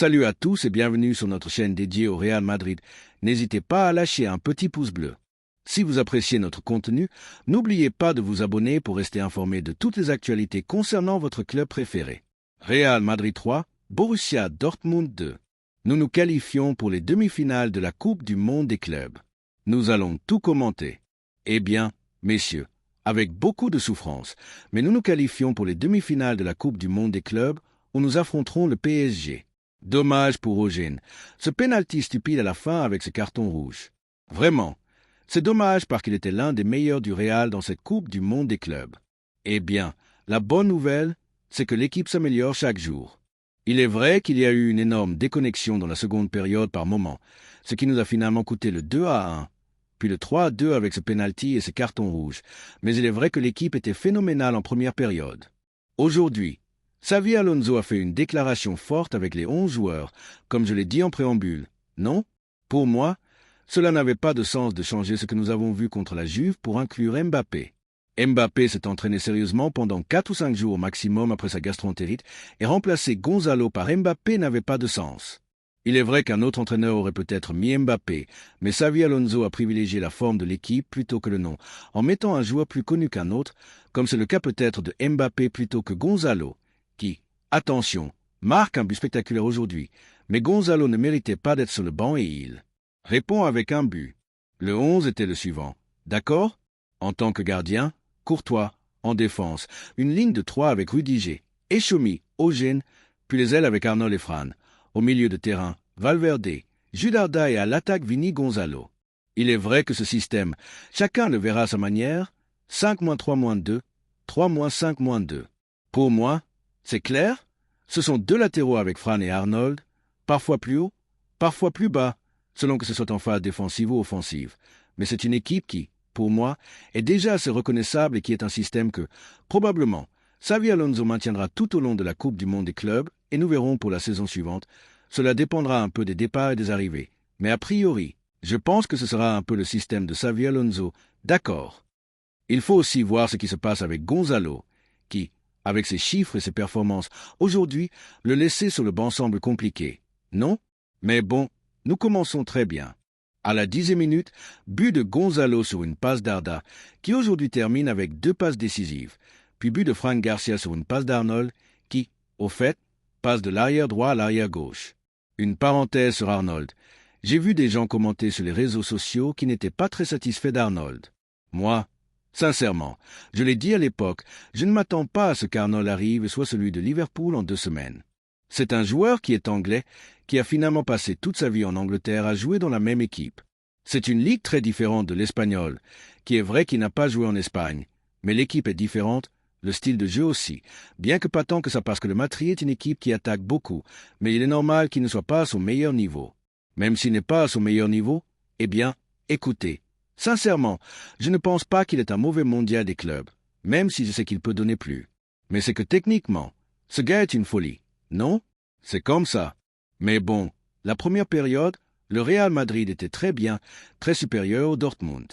Salut à tous et bienvenue sur notre chaîne dédiée au Real Madrid. N'hésitez pas à lâcher un petit pouce bleu. Si vous appréciez notre contenu, n'oubliez pas de vous abonner pour rester informé de toutes les actualités concernant votre club préféré. Real Madrid 3, Borussia Dortmund 2. Nous nous qualifions pour les demi-finales de la Coupe du Monde des clubs. Nous allons tout commenter. Eh bien, messieurs, avec beaucoup de souffrance, mais nous nous qualifions pour les demi-finales de la Coupe du Monde des clubs où nous affronterons le PSG. Dommage pour Eugène, ce pénalty stupide à la fin avec ce carton rouge. Vraiment, c'est dommage parce qu'il était l'un des meilleurs du Real dans cette Coupe du Monde des clubs. Eh bien, la bonne nouvelle, c'est que l'équipe s'améliore chaque jour. Il est vrai qu'il y a eu une énorme déconnexion dans la seconde période par moment, ce qui nous a finalement coûté le 2-1, puis le 3-2 avec ce pénalty et ce carton rouge, mais il est vrai que l'équipe était phénoménale en première période. Aujourd'hui, Xavi Alonso a fait une déclaration forte avec les 11 joueurs, comme je l'ai dit en préambule. Non, pour moi, cela n'avait pas de sens de changer ce que nous avons vu contre la Juve pour inclure Mbappé. Mbappé s'est entraîné sérieusement pendant 4 ou 5 jours au maximum après sa gastroentérite et remplacer Gonzalo par Mbappé n'avait pas de sens. Il est vrai qu'un autre entraîneur aurait peut-être mis Mbappé, mais Xavi Alonso a privilégié la forme de l'équipe plutôt que le nom, en mettant un joueur plus connu qu'un autre, comme c'est le cas peut-être de Mbappé plutôt que Gonzalo, qui, attention, marque un but spectaculaire aujourd'hui, mais Gonzalo ne méritait pas d'être sur le banc et il répond avec un but. Le 11 était le suivant, d'accord? En tant que gardien, Courtois, en défense, une ligne de 3 avec Rudiger, Echoumi, Eugène, puis les ailes avec Arnold et Fran. Au milieu de terrain, Valverde, Judarda et à l'attaque Vini Gonzalo. Il est vrai que ce système, chacun le verra à sa manière, 5-3-2, 3-5-2. Pour moi, c'est clair, ce sont deux latéraux avec Fran et Arnold, parfois plus haut, parfois plus bas, selon que ce soit en phase défensive ou offensive. Mais c'est une équipe qui, pour moi, est déjà assez reconnaissable et qui est un système que, probablement, Xavi Alonso maintiendra tout au long de la Coupe du Monde des clubs et nous verrons pour la saison suivante. Cela dépendra un peu des départs et des arrivées. Mais a priori, je pense que ce sera un peu le système de Xavi Alonso, d'accord. Il faut aussi voir ce qui se passe avec Gonzalo, qui, avec ses chiffres et ses performances, aujourd'hui, le laisser sur le banc semble compliqué. Non? Mais bon, nous commençons très bien. À la 10e minute, but de Gonzalo sur une passe d'Arda, qui aujourd'hui termine avec 2 passes décisives, puis but de Fran Garcia sur une passe d'Arnold, qui, au fait, passe de l'arrière droit à l'arrière gauche. Une parenthèse sur Arnold. J'ai vu des gens commenter sur les réseaux sociaux qui n'étaient pas très satisfaits d'Arnold. Moi, sincèrement, je l'ai dit à l'époque, je ne m'attends pas à ce qu'Arnold arrive et soit celui de Liverpool en 2 semaines. C'est un joueur qui est anglais, qui a finalement passé toute sa vie en Angleterre à jouer dans la même équipe. C'est une ligue très différente de l'espagnol, qui est vrai qu'il n'a pas joué en Espagne, mais l'équipe est différente, le style de jeu aussi, bien que pas tant que ça parce que le Madrid est une équipe qui attaque beaucoup, mais il est normal qu'il ne soit pas à son meilleur niveau. Même s'il n'est pas à son meilleur niveau, eh bien, écoutez, sincèrement, je ne pense pas qu'il est un mauvais mondial des clubs, même si je sais qu'il peut donner plus. Mais c'est que techniquement, ce gars est une folie. Non? C'est comme ça. Mais bon, la première période, le Real Madrid était très bien, très supérieur au Dortmund.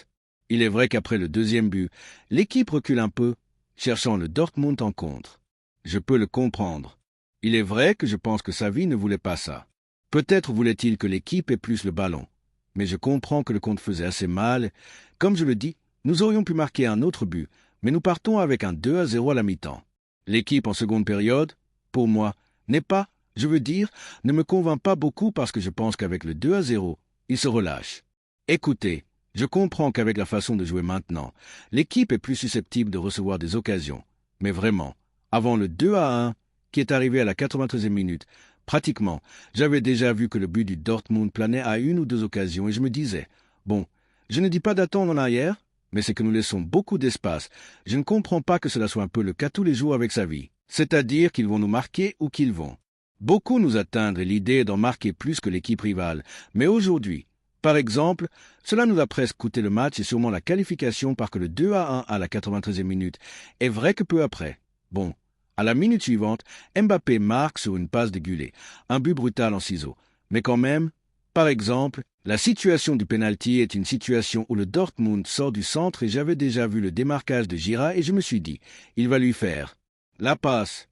Il est vrai qu'après le 2e but, l'équipe recule un peu, cherchant le Dortmund en contre. Je peux le comprendre. Il est vrai que je pense que Xavi ne voulait pas ça. Peut-être voulait-il que l'équipe ait plus le ballon. Mais je comprends que le compte faisait assez mal. Comme je le dis, nous aurions pu marquer un autre but, mais nous partons avec un 2-0 à la mi-temps. L'équipe en seconde période, pour moi, n'est pas, je veux dire, ne me convainc pas beaucoup parce que je pense qu'avec le 2-0, il se relâche. Écoutez, je comprends qu'avec la façon de jouer maintenant, l'équipe est plus susceptible de recevoir des occasions. Mais vraiment, avant le 2-1, qui est arrivé à la 93e minute, pratiquement, j'avais déjà vu que le but du Dortmund planait à 1 ou 2 occasions et je me disais, bon, je ne dis pas d'attendre en arrière, mais c'est que nous laissons beaucoup d'espace. Je ne comprends pas que cela soit un peu le cas tous les jours avec Xavi. C'est-à-dire qu'ils vont nous marquer ou qu'ils vont. Beaucoup nous atteindre et l'idée est d'en marquer plus que l'équipe rivale. Mais aujourd'hui, par exemple, cela nous a presque coûté le match et sûrement la qualification parce que le 2-1 à la 93e minute est vrai que peu après. Bon, à la minute suivante, Mbappé marque sur une passe de Gullet, un but brutal en ciseaux. Mais quand même, par exemple, la situation du penalty est une situation où le Dortmund sort du centre et j'avais déjà vu le démarquage de Gira et je me suis dit, il va lui faire la passe.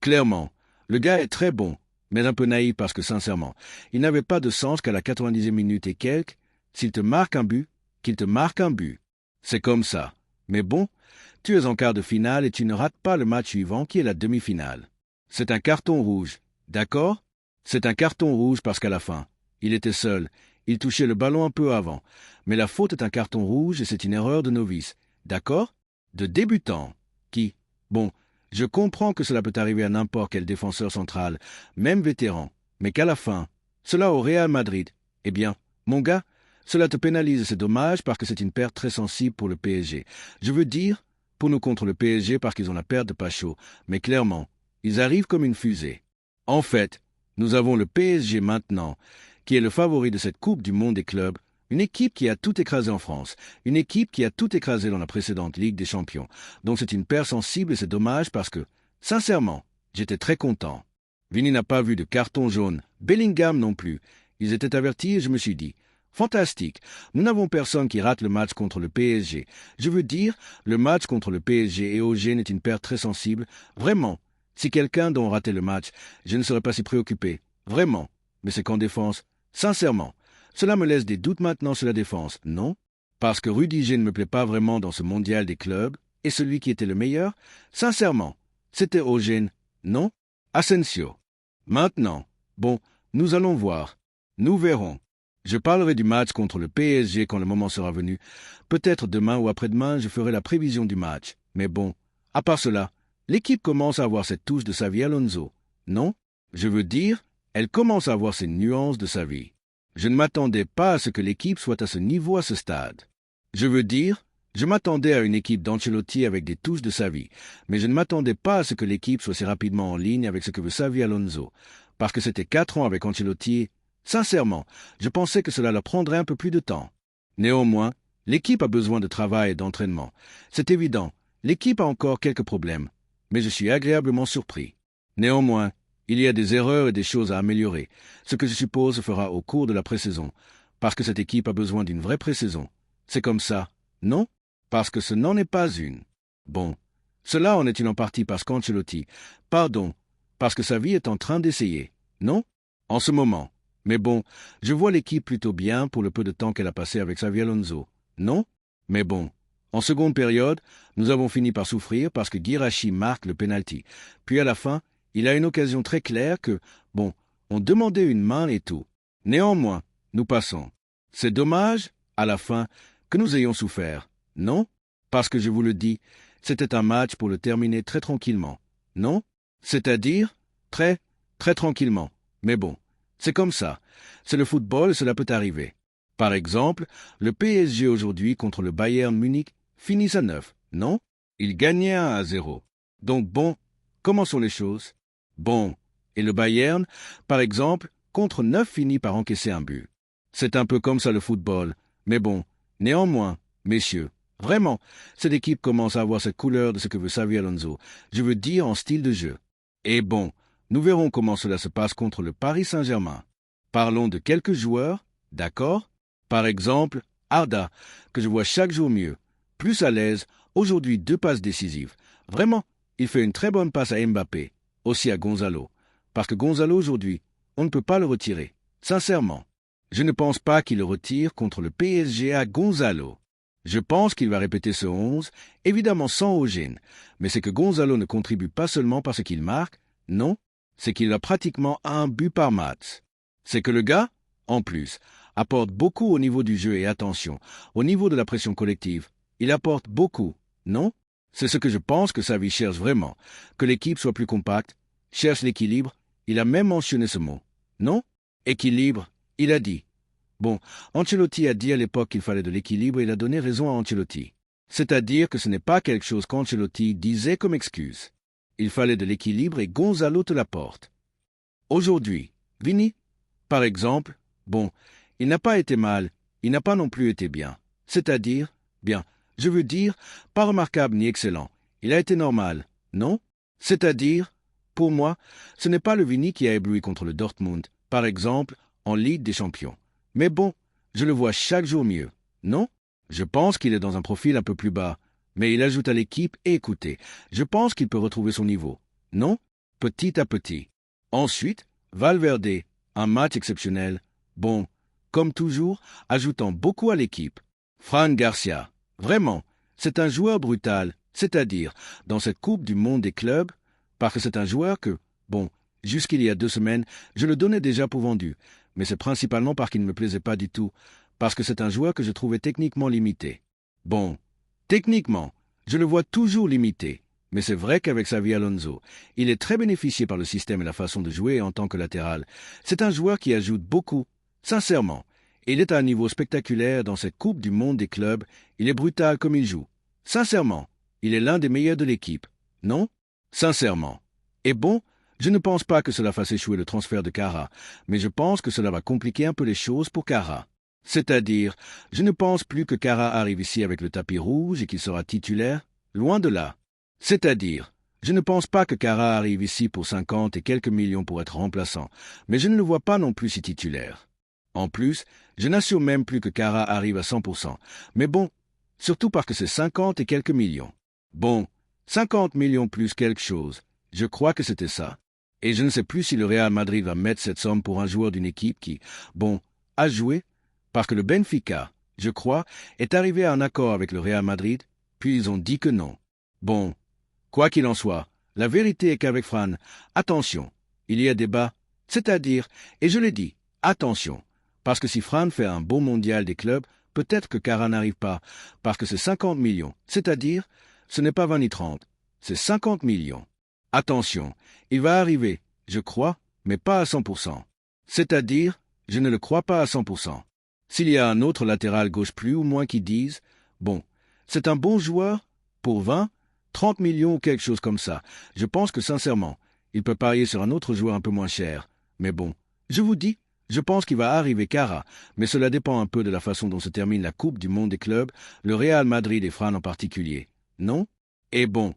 Clairement, le gars est très bon, mais un peu naïf parce que, sincèrement, il n'avait pas de sens qu'à la 90e minute et quelques, s'il te marque un but, qu'il te marque un but. C'est comme ça. Mais bon, tu es en quart de finale et tu ne rates pas le match suivant qui est la demi-finale. C'est un carton rouge, d'accord? C'est un carton rouge parce qu'à la fin, il était seul, il touchait le ballon un peu avant, mais la faute est un carton rouge et c'est une erreur de novice, d'accord? De débutant, qui, bon, je comprends que cela peut arriver à n'importe quel défenseur central, même vétéran, mais qu'à la fin, cela au Real Madrid, eh bien, mon gars, cela te pénalise et c'est dommage parce que c'est une perte très sensible pour le PSG. Je veux dire, pour nous contre le PSG parce qu'ils ont la perte de Pacho, mais clairement, ils arrivent comme une fusée. En fait, nous avons le PSG maintenant, qui est le favori de cette Coupe du Monde des clubs, une équipe qui a tout écrasé en France, une équipe qui a tout écrasé dans la précédente Ligue des Champions. Donc c'est une perte sensible et c'est dommage parce que, sincèrement, j'étais très content. Vini n'a pas vu de carton jaune, Bellingham non plus. Ils étaient avertis et je me suis dit, fantastique, nous n'avons personne qui rate le match contre le PSG. Je veux dire, le match contre le PSG et OG est une perte très sensible, vraiment. Si quelqu'un dont ratait le match, je ne serais pas si préoccupé, vraiment. Mais c'est qu'en défense, sincèrement, cela me laisse des doutes maintenant sur la défense, non? Parce que Rudiger ne me plaît pas vraiment dans ce mondial des clubs, et celui qui était le meilleur, sincèrement, c'était Eugène, non? Asensio. Maintenant, bon, nous allons voir. Nous verrons. Je parlerai du match contre le PSG quand le moment sera venu. Peut-être demain ou après-demain, je ferai la prévision du match. Mais bon, à part cela, l'équipe commence à avoir cette touche de Xavi Alonso, non? Je veux dire, elle commence à avoir ces nuances de Xavi. Je ne m'attendais pas à ce que l'équipe soit à ce niveau à ce stade. Je veux dire, je m'attendais à une équipe d'Ancelotti avec des touches de Xavi, mais je ne m'attendais pas à ce que l'équipe soit si rapidement en ligne avec ce que veut Xavi Alonso, parce que c'était 4 ans avec Ancelotti. Sincèrement, je pensais que cela leur prendrait un peu plus de temps. Néanmoins, l'équipe a besoin de travail et d'entraînement. C'est évident, l'équipe a encore quelques problèmes, mais je suis agréablement surpris. Néanmoins, il y a des erreurs et des choses à améliorer, ce que je suppose se fera au cours de la pré-saison, parce que cette équipe a besoin d'une vraie pré-saison. C'est comme ça, non? Parce que ce n'en est pas une. Bon, cela en est une en partie parce qu'Ancelotti, pardon, parce que sa vie est en train d'essayer, non? En ce moment. Mais bon, je vois l'équipe plutôt bien pour le peu de temps qu'elle a passé avec Xavi Alonso, non? Mais bon, en seconde période, nous avons fini par souffrir parce que Guirassy marque le penalty. Puis à la fin, il a une occasion très claire que, bon, on demandait une main et tout. Néanmoins, nous passons. C'est dommage, à la fin, que nous ayons souffert, non? Parce que je vous le dis, c'était un match pour le terminer très tranquillement, non? C'est-à-dire, très tranquillement. Mais bon, c'est comme ça. C'est le football et cela peut arriver. Par exemple, le PSG aujourd'hui contre le Bayern Munich finit à 9, non? Il gagnait 1-0. Donc bon, comment sont les choses? Bon, et le Bayern, par exemple, contre 9 finit par encaisser un but. C'est un peu comme ça le football. Mais bon, néanmoins, messieurs, vraiment, cette équipe commence à avoir cette couleur de ce que veut Xavi Alonso. Je veux dire en style de jeu. Et bon, nous verrons comment cela se passe contre le Paris Saint-Germain. Parlons de quelques joueurs, d'accord? Par exemple, Arda, que je vois chaque jour mieux. Plus à l'aise, aujourd'hui 2 passes décisives. Vraiment, il fait une très bonne passe à Mbappé, aussi à Gonzalo. Parce que Gonzalo aujourd'hui, on ne peut pas le retirer. Sincèrement. Je ne pense pas qu'il le retire contre le PSG à Gonzalo. Je pense qu'il va répéter ce 11, évidemment sans Eugène. Mais c'est que Gonzalo ne contribue pas seulement parce qu'il marque, non, c'est qu'il a pratiquement un but par match. C'est que le gars, en plus, apporte beaucoup au niveau du jeu et attention, au niveau de la pression collective. Il apporte beaucoup, non? C'est ce que je pense que Xavi cherche vraiment, que l'équipe soit plus compacte, cherche l'équilibre, il a même mentionné ce mot, non? Équilibre, il a dit. Bon, Ancelotti a dit à l'époque qu'il fallait de l'équilibre et il a donné raison à Ancelotti. C'est-à-dire que ce n'est pas quelque chose qu'Ancelotti disait comme excuse. Il fallait de l'équilibre et Gonzalo te l'apporte. Aujourd'hui, Vini, par exemple, bon, il n'a pas été mal, il n'a pas non plus été bien. C'est-à-dire, bien, je veux dire, pas remarquable ni excellent. Il a été normal, non? C'est-à-dire, pour moi, ce n'est pas le Vini qui a ébloui contre le Dortmund, par exemple, en Ligue des Champions. Mais bon, je le vois chaque jour mieux, non? Je pense qu'il est dans un profil un peu plus bas, mais il ajoute à l'équipe et écoutez, je pense qu'il peut retrouver son niveau, non? Petit à petit. Ensuite, Valverde, un match exceptionnel. Bon, comme toujours, ajoutant beaucoup à l'équipe. Fran Garcia, vraiment, c'est un joueur brutal, c'est-à-dire, dans cette Coupe du Monde des clubs, parce que c'est un joueur que, bon, jusqu'il y a 2 semaines, je le donnais déjà pour vendu, mais c'est principalement parce qu'il ne me plaisait pas du tout, parce que c'est un joueur que je trouvais techniquement limité. Bon, techniquement, je le vois toujours limité, mais c'est vrai qu'avec Xavi Alonso, il est très bénéficié par le système et la façon de jouer en tant que latéral. C'est un joueur qui ajoute beaucoup, sincèrement. Il est à un niveau spectaculaire dans cette Coupe du Monde des clubs, il est brutal comme il joue. Sincèrement, il est l'un des meilleurs de l'équipe, non? Sincèrement. Et bon, je ne pense pas que cela fasse échouer le transfert de Kara, mais je pense que cela va compliquer un peu les choses pour Kara. C'est-à-dire, je ne pense plus que Kara arrive ici avec le tapis rouge et qu'il sera titulaire, loin de là. C'est-à-dire, je ne pense pas que Kara arrive ici pour 50 et quelques millions pour être remplaçant, mais je ne le vois pas non plus si titulaire. En plus, je n'assure même plus que Kara arrive à 100%, mais bon, surtout parce que c'est 50 et quelques millions. Bon, 50 millions plus quelque chose, je crois que c'était ça. Et je ne sais plus si le Real Madrid va mettre cette somme pour un joueur d'une équipe qui, bon, a joué, parce que le Benfica, je crois, est arrivé à un accord avec le Real Madrid, puis ils ont dit que non. Bon, quoi qu'il en soit, la vérité est qu'avec Fran, attention, il y a débat, c'est-à-dire, et je l'ai dit, attention, parce que si Fran fait un beau mondial des clubs, peut-être que Kara n'arrive pas, parce que c'est 50 millions, c'est-à-dire, ce n'est pas 20 ni 30, c'est 50 millions. Attention, il va arriver, je crois, mais pas à 100%. C'est-à-dire, je ne le crois pas à 100%. S'il y a un autre latéral gauche plus ou moins qui dise, bon, c'est un bon joueur, pour 20, 30 millions ou quelque chose comme ça, je pense que sincèrement, il peut parier sur un autre joueur un peu moins cher. Mais bon, je vous dis, je pense qu'il va arriver Kara, mais cela dépend un peu de la façon dont se termine la Coupe du Monde des clubs, le Real Madrid et Fran en particulier. Non? Et bon,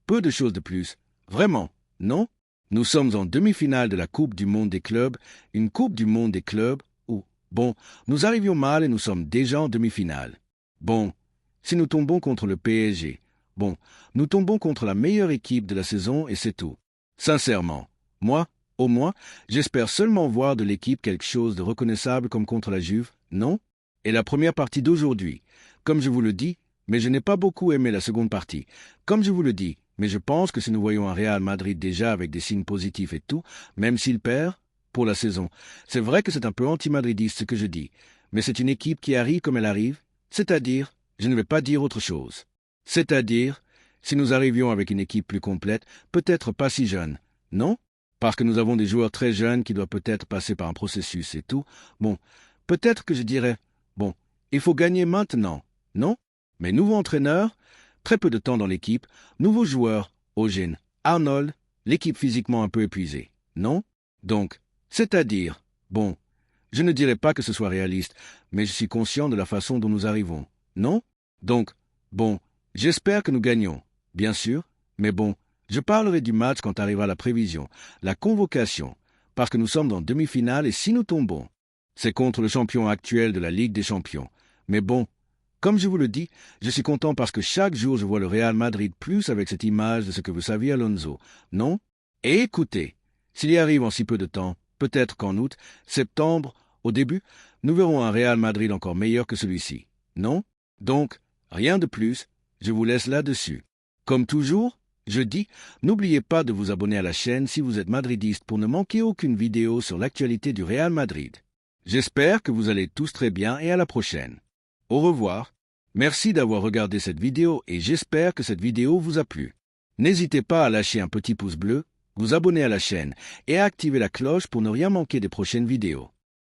peu de choses de plus. Vraiment, non? Nous sommes en demi-finale de la Coupe du Monde des clubs, une Coupe du Monde des clubs où, bon, nous arrivions mal et nous sommes déjà en demi-finale. Bon, si nous tombons contre le PSG, bon, nous tombons contre la meilleure équipe de la saison et c'est tout. Sincèrement, moi, au moins, j'espère seulement voir de l'équipe quelque chose de reconnaissable comme contre la Juve, non? Et la première partie d'aujourd'hui, comme je vous le dis, mais je n'ai pas beaucoup aimé la seconde partie, comme je vous le dis, mais je pense que si nous voyons un Real Madrid déjà avec des signes positifs et tout, même s'il perd, pour la saison, c'est vrai que c'est un peu anti-madridiste ce que je dis, mais c'est une équipe qui arrive comme elle arrive, c'est-à-dire, je ne vais pas dire autre chose. C'est-à-dire, si nous arrivions avec une équipe plus complète, peut-être pas si jeune, non? Parce que nous avons des joueurs très jeunes qui doivent peut-être passer par un processus et tout. Bon, peut-être que je dirais, bon, il faut gagner maintenant, non? Mais nouveau entraîneur, très peu de temps dans l'équipe, nouveaux joueurs, Eugène, Arnold, l'équipe physiquement un peu épuisée, non? Donc, c'est-à-dire, bon, je ne dirais pas que ce soit réaliste, mais je suis conscient de la façon dont nous arrivons, non? Donc, bon, j'espère que nous gagnons, bien sûr, mais bon, je parlerai du match quand arrivera la prévision, la convocation, parce que nous sommes en demi-finale et si nous tombons, c'est contre le champion actuel de la Ligue des Champions. Mais bon, comme je vous le dis, je suis content parce que chaque jour je vois le Real Madrid plus avec cette image de ce que vous saviez Alonso, non? Et écoutez, s'il y arrive en si peu de temps, peut-être qu'en août, septembre, au début, nous verrons un Real Madrid encore meilleur que celui-ci, non? Donc, rien de plus, je vous laisse là-dessus. Comme toujours, je dis, n'oubliez pas de vous abonner à la chaîne si vous êtes madridiste pour ne manquer aucune vidéo sur l'actualité du Real Madrid. J'espère que vous allez tous très bien et à la prochaine. Au revoir. Merci d'avoir regardé cette vidéo et j'espère que cette vidéo vous a plu. N'hésitez pas à lâcher un petit pouce bleu, vous abonner à la chaîne et à activer la cloche pour ne rien manquer des prochaines vidéos.